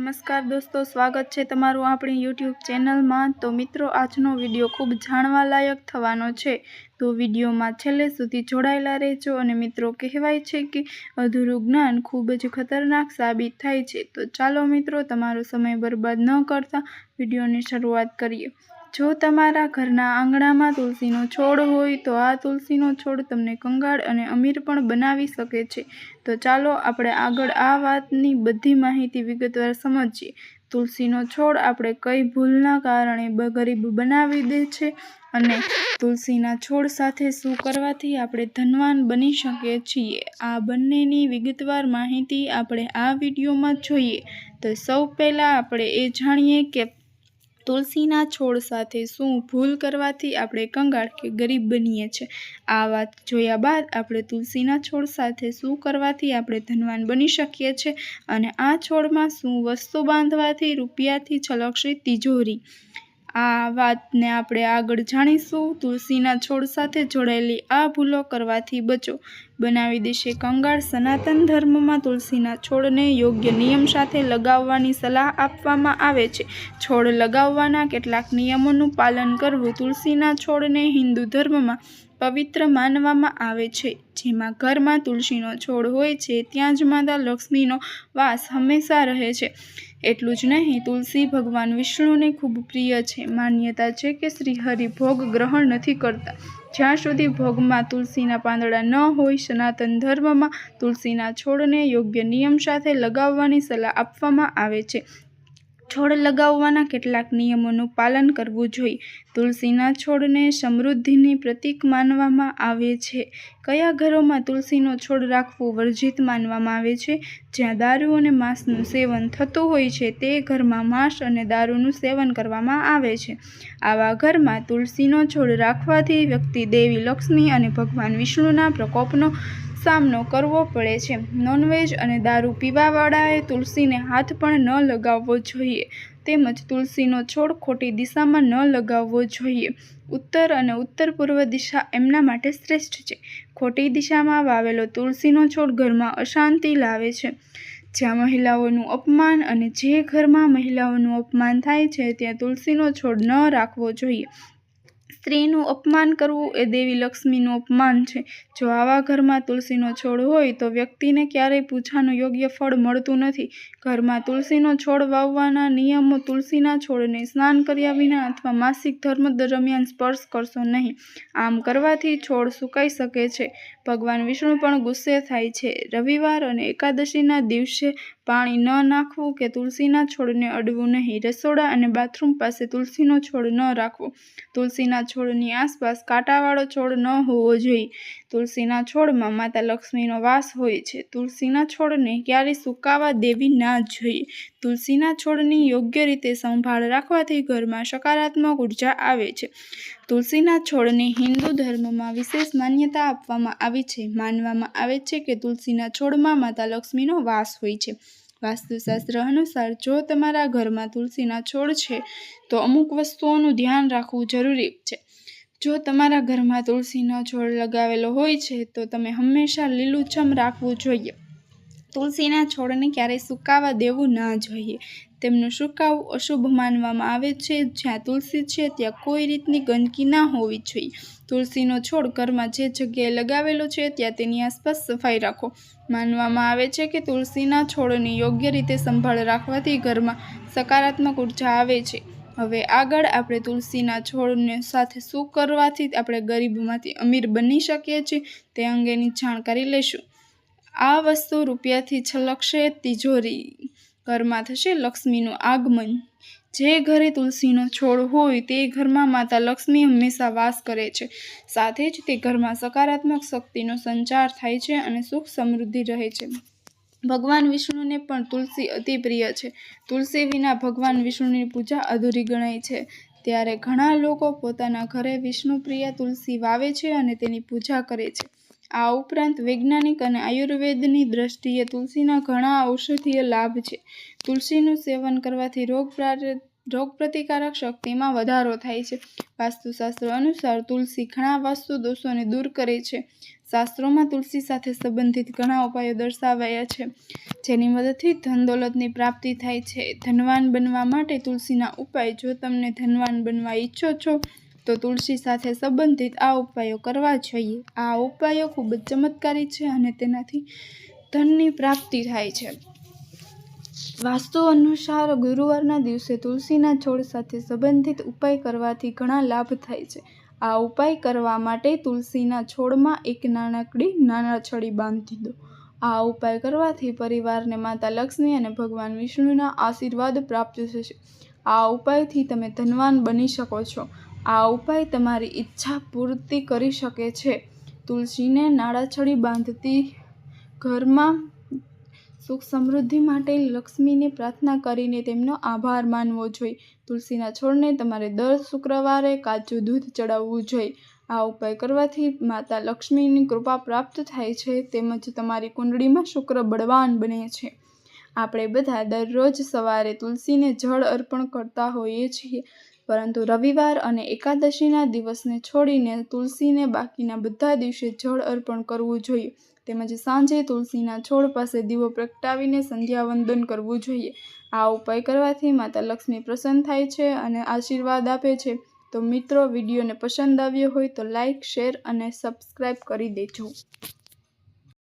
नमस्कार दोस्तों, स्वागत है तमारू अपनी यूट्यूब चेनल में। तो मित्रों, आजनो विडियो खूब जाणवालायक थवानो छे, तो विडियो में छेल्ले सुधी जोड़ायेला रहेजो। अने मित्रों, कहेवाय छे कि अधूरुं ज्ञान खूब ज खतरनाक साबित थाय छे। तो चालो मित्रों, तमारो समय बर्बाद न करता विडियोनी शरूआत करीए। जो तमारा घरना आंगणामां तुलसीनो छोड़ होय तो आ तुलसीनो छोड़ तमने कंगाळ अने अमीर पण बनावी शके छे। तो चालो आपणे आगळ आ वातनी बधी माहिती विगतवार समजीए। तुलसीनो छोड़ आपणे कई भूलना कारणे गरीब बनावी दे छे अने तुलसीना छोड़ साथे शुं करवाथी आपणे धनवान बनी शकीए छीए। आ बंनेनी विगतवार माहिती आपणे आ विडियोमां जोईए। तो सौ पहेला आपणे ए जाणीए के तुलसीना छोड़ साथे शुं भूल करवाथी आपणे कंगाळ के गरीब बनीए छे। आ वात जोया बाद आपणे तुलसीना छोड़ साथे शुं करवाथी आपणे धनवान बनी शकीए छे अने आ छोड़मां शुं वस्तु बांधवाथी रूपियाथी छलकशे तिजोरी। आ वातने आपणे आगळ जाणीशुं। तुलसीना छोड़ साथे जोड़ायेली आ भूलो करवाथी बचो। बनावी देशे कंगाळ। सनातन धर्म में तुलसीना छोड़ने योग्य नियम साथे लगाववानी सलाह आपवामां आवे छे। छोड़ लगाववाना केटलाक नियमोनुं पालन करवुं। तुलसीना छोड़ने हिंदू धर्म में पवित्र मानवामां आवे छे। जेमां घरमां तुलसीनो छोड़ होय छे त्यां ज माता लक्ष्मीनो वास हमेशा रहे छे। एटલું જ नहीं, तुलसी भगवान विष्णुने खूब प्रिय छे। मान्यता छे के श्रीहरि भोग ग्रहण नहीं करता ज्यां सुधी भोगमां तुलसीना पांदड़ा न होय। सनातन धर्म में तुलसीना छोड़ने योग्य नियम साथे लगाववानी सलाह आपवामां आवे छे। छोड़ लगाववाना केटलाक नियमोनुं पालन करवुं जोईए। तुलसीना छोड़ने समृद्धिनी प्रतीक मानवामां आवे छे। कया घरोमां तुलसीनो छोड़ राखवो वर्जित मानवामां आवे छे? ज्यां दारू अने मांसनुं सेवन थतुं होय छे ते घरमां मांस अने दारूनुं सेवन करवामां आवे छे। आवा घरमां तुलसीनो छोड़ राखवाथी व्यक्ति देवी लक्ष्मी अने भगवान विष्णुना प्रकोपनो सामनो करवो पड़े छे। नॉनवेज अने दारू पीवावाळाए तुलसीने हाथ पण न लगाववो जोईए। तेमज तुलसीनो छोड़ खोटी दिशामां न लगाववो जोईए। उत्तर अने उत्तर पूर्व दिशा एमना माटे श्रेष्ठ छे। खोटी दिशामां वावेलो तुलसीनो छोड़ घरमां अशांति लावे छे। ज्यां महिलाओनुं अपमान अने जे घरमां महिलाओनुं अपमान थाय छे त्यां तुलसीनो छोड़ न राखवो जोईए। स्त्रीनुं अपमान करवुं ए देवी लक्ष्मीनुं अपमान छे। जो आवा घरमां तुलसीनो छोड़ होय तो व्यक्तिने क्यारेय पूजानुं योग्य फळ मळतुं नथी। घरमां तुलसीनो छोड़ वाववाना नियमो: तुलसीना छोड़ने स्नान कर्या विना अथवा मासिक धर्म दरमियान स्पर्श करशो नहीं। आम करवाथी छोड़ सुकाई शके छे। भगवान विष्णु पण गुस्से थाय छे। रविवार अने एकादशीना दिवसे पाणी न नाखवुं के तुलसीना छोड़ने अडवुं नहीं। रसोड़ा अने बाथरूम पासे तुलसीनो छोड़ न राखवो। तुलसीना छोड़नी आसपास कांटावाळो छोड़ न होवो जोईए। तुलसीना छोड़मां माता लक्ष्मीनो वास होय छे। तुलसीना छोड़ने क्यारेय सुकावा देवी ना जोईए। तुलसीना छोड़नी योग्य रीते संभाळ राखवाथी घरमां सकारात्मक ऊर्जा आवे छे। तुलसीना छोड़ने हिंदू धर्म में विशेष मान्यता आपवामां आवी छे। मानवामां आवे छे के तुलसीना छोड़मां माता लक्ष्मीनो वास होय छे। वास्तुशास्त्र अनुसार जो तमारा घरमां तुलसीना छोड़ छे तो अमुक वस्तुओनुं ध्यान राखवुं जरूरी छे। जो तमारा घरमां तुलसीनो छोड़ लगावेलो होय छे तो तमे हमेशा लीलुंछम राखवुं जोईए। तुलसीना छोड़ने क्यारेय सुकावा देवुं ना जोईए। तेमनुं सुकावुं अशुभ मानवामां आवे छे। ज्यां तुलसी छे त्यां कोई रीतनी गंदकी ना होवी जोईए। तुलसीनो छोड़ घरमां जे जग्याए लगावेलो छे त्यां तेनी आसपास सफाई राखो। मानवामां आवे छे के तुलसीना छोड़नी योग्य रीते संभाळ राखवाथी घरमां सकारात्मक ऊर्जा आवे छे। हवे आगळ आपणे तुलसीना छोड़ने साथे शुं करवाथी आपणे गरीबमांथी अमीर बनी शकीए छीए ते अंगेनी जाणकारी लेशुं। आ वस्तु रूपियाथी छलकशे तिजोरी। घरमां थशे लक्ष्मीनुं आगमन। जे घरे तुलसीनो छोड़ होय ते घरमां माता लक्ष्मी हमेशा वास करे छे। साथे ज ते घरमां सकारात्मक शक्तिनो संचार थाय छे अने सुख समृद्धि रहे छे। भगवान विष्णुने पण तुलसी अति प्रिय छे। तुलसी विना भगवान विष्णुनी पूजा अधूरी गणाय छे। त्यारे घणा लोको पोताना घरे विष्णुप्रिय तुलसी वावे छे अने तेनी पूजा करे छे। आ उपरांत वैज्ञानिक अने आयुर्वेदनी दृष्टिए तुलसीना घणा औषधीय लाभ छे। तुलसीनुं सेवन करवाथी रोगप्रतिकारक शक्तिमां वधारो थाय छे। वास्तुशास्त्र अनुसार तुलसी घणा वास्तु दोषोने दूर करे छे। શાસ્ત્રોમાં તુલસી સાથે સંબંધિત ઘણા ઉપાયો દર્શાવાયા છે, જેની મદદથી ધન દોલતની પ્રાપ્તિ થાય છે. ધનવાન બનવા માટે તુલસીના ઉપાય. જો તમને ધનવાન બનવા ઈચ્છો છો તો તુલસી સાથે સંબંધિત આ ઉપાયો કરવા જોઈએ. આ ઉપાયો ખૂબ જ ચમત્કારી છે અને તેનાથી ધનની પ્રાપ્તિ થાય છે. વાસ્તુ અનુસાર ગુરુવારના દિવસે તુલસીના છોડ સાથે સંબંધિત ઉપાય કરવાથી ઘણા લાભ થાય છે. આ ઉપાય કરવા માટે તુલસીના છોડમાં એક નાનકડી નાળછડી બાંધી દો. આ ઉપાય કરવાથી પરિવારને માતા લક્ષ્મી અને ભગવાન વિષ્ણુના આશીર્વાદ પ્રાપ્ત થશે. આ ઉપાયથી તમે ધનવાન બની શકો છો. આ ઉપાય તમારી ઈચ્છા પૂર્તિ કરી શકે છે. તુલસીને નાળછડી બાંધતી ઘરમાં સુખ સમૃદ્ધિ માટે લક્ષ્મીને પ્રાર્થના કરીને તેમનો આભાર માનવો જોઈએ. તુલસીના છોડને તમારે દર શુક્રવારે કાચું દૂધ ચડાવવું જોઈએ. આ ઉપાય કરવાથી માતા લક્ષ્મીની કૃપા પ્રાપ્ત થાય છે, તેમજ તમારી કુંડળીમાં શુક્ર બળવાન બને છે. આપણે બધા દરરોજ સવારે તુલસીને જળ અર્પણ કરતા હોઈએ છીએ, પરંતુ રવિવાર અને એકાદશીના દિવસને છોડીને તુલસીને બાકીના બધા દિવસે જળ અર્પણ કરવું જોઈએ. તેમજ સાંજે તુલસીના છોડ પાસે દીવો પ્રગટાવીને સંધ્યાવંદન કરવું જોઈએ. આ ઉપાય કરવાથી માતા લક્ષ્મી પ્રસન્ન થાય છે અને આશીર્વાદ આપે છે. તો મિત્રો, વિડીયોને પસંદ આવ્યો હોય તો લાઇક, શેર અને સબસ્ક્રાઈબ કરી દેજો.